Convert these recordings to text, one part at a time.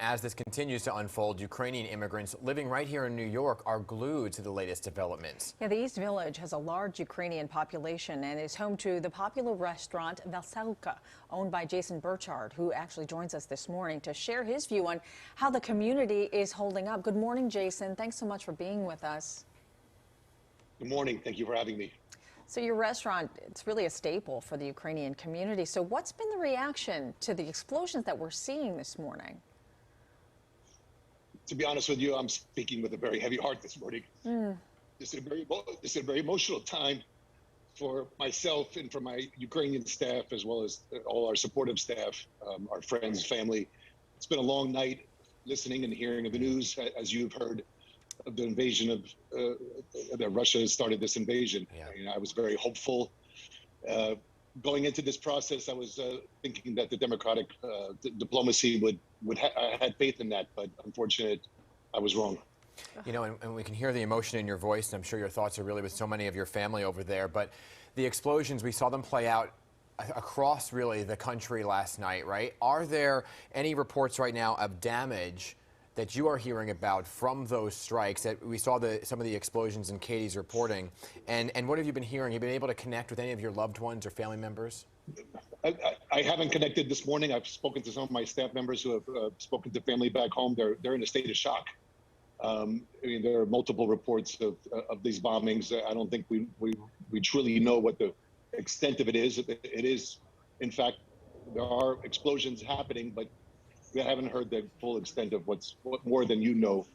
as this continues to unfold, Ukrainian immigrants living right here in New York are glued to the latest developments. Yeah, the East Village has a large Ukrainian population and is home to the popular restaurant Veselka, owned by Jason Burchard, who actually joins us this morning to share his view on how the community is holding up. Good morning, Jason. Thanks so much for being with us. Good morning. Thank you for having me. So your restaurant, it's really a staple for the Ukrainian community. So what's been the reaction to the explosions that we're seeing this morning? To be honest with you, I'm speaking with a very heavy heart this morning. This is a very emotional time for myself and for my Ukrainian staff, as well as all our supportive staff, our friends, family. It's been a long night listening and hearing of the news, as you've heard, of the invasion of that Russia has started this invasion. Yeah. I was very hopeful. Going into this process, I was thinking that the democratic diplomacy I had faith in that, but unfortunately, I was wrong. You know, and we can hear the emotion in your voice, and I'm sure your thoughts are really with so many of your family over there. But the explosions, we saw them play out across really the country last night, right? Are there any reports right now of damage that you are hearing about from those strikes? That we saw some of the explosions in Katie's reporting, and what have you been hearing? Have you been able to connect with any of your loved ones or family members? I haven't connected this morning. I've spoken to some of my staff members who have spoken to family back home. They're in a state of shock. I mean, there are multiple reports of these bombings. I don't think we truly know what the extent of it is. It is, in fact, there are explosions happening, but we haven't heard the full extent of what more than you know.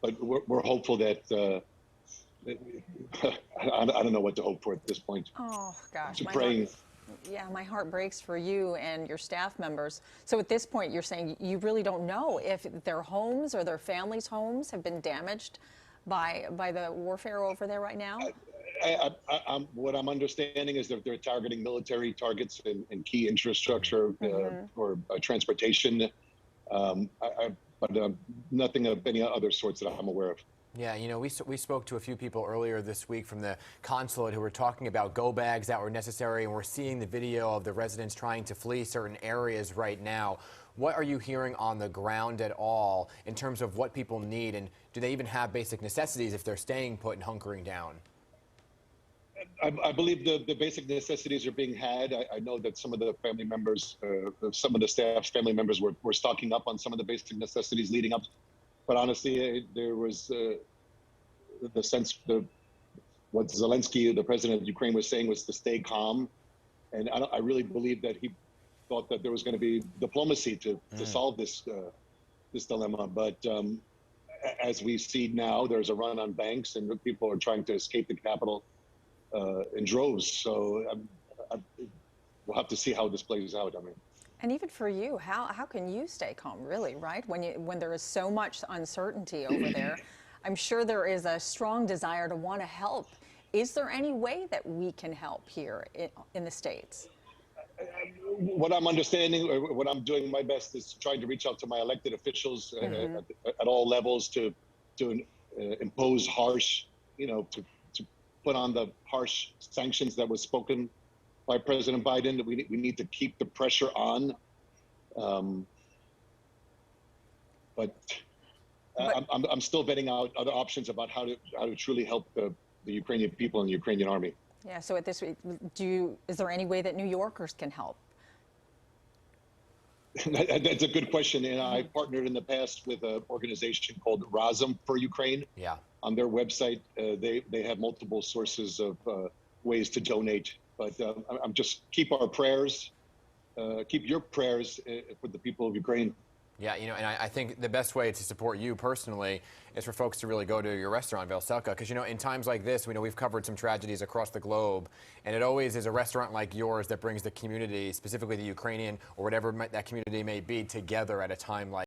But we're hopeful that I don't know what to hope for at this point. Oh gosh, my heart breaks for you and your staff members. So at this point, you're saying you really don't know if their homes or their families' homes have been damaged by the warfare over there right now? What I'm understanding is that they're targeting military targets and key infrastructure or transportation, but nothing of any other sorts that I'm aware of. Yeah, you know, we spoke to a few people earlier this week from the consulate who were talking about go bags that were necessary, and we're seeing the video of the residents trying to flee certain areas right now. What are you hearing on the ground at all in terms of what people need, and do they even have basic necessities if they're staying put and hunkering down? I believe the basic necessities are being had. I know that some of the family members, some of the staff's family members were stocking up on some of the basic necessities leading up. But honestly, there was the sense what Zelensky, the president of Ukraine, was saying was to stay calm. And I really believe that he thought that there was going to be diplomacy to solve this dilemma. But as we see now, there's a run on banks and people are trying to escape the capital in droves. So we'll have to see how this plays out. I mean. And even for you, how can you stay calm, really, right? When there is so much uncertainty over there, I'm sure there is a strong desire to want to help. Is there any way that we can help here in the States? What I'm understanding, or what I'm doing my best, is trying to reach out to my elected officials at all levels to impose harsh, to put on the harsh sanctions that was spoken by President Biden. We need to keep the pressure on. But I'm still vetting out other options about how to truly help the Ukrainian people and the Ukrainian army. Yeah. So at this, is there any way that New Yorkers can help? That's a good question. And I partnered in the past with an organization called Razum for Ukraine. Yeah. On their website, they have multiple sources of ways to donate. But I'm just keep your prayers for the people of Ukraine. Yeah, you know, and I think the best way to support you personally is for folks to really go to your restaurant, Veselka, because, you know, in times like this, we know we've covered some tragedies across the globe, and it always is a restaurant like yours that brings the community, specifically the Ukrainian or whatever that community may be, together at a time like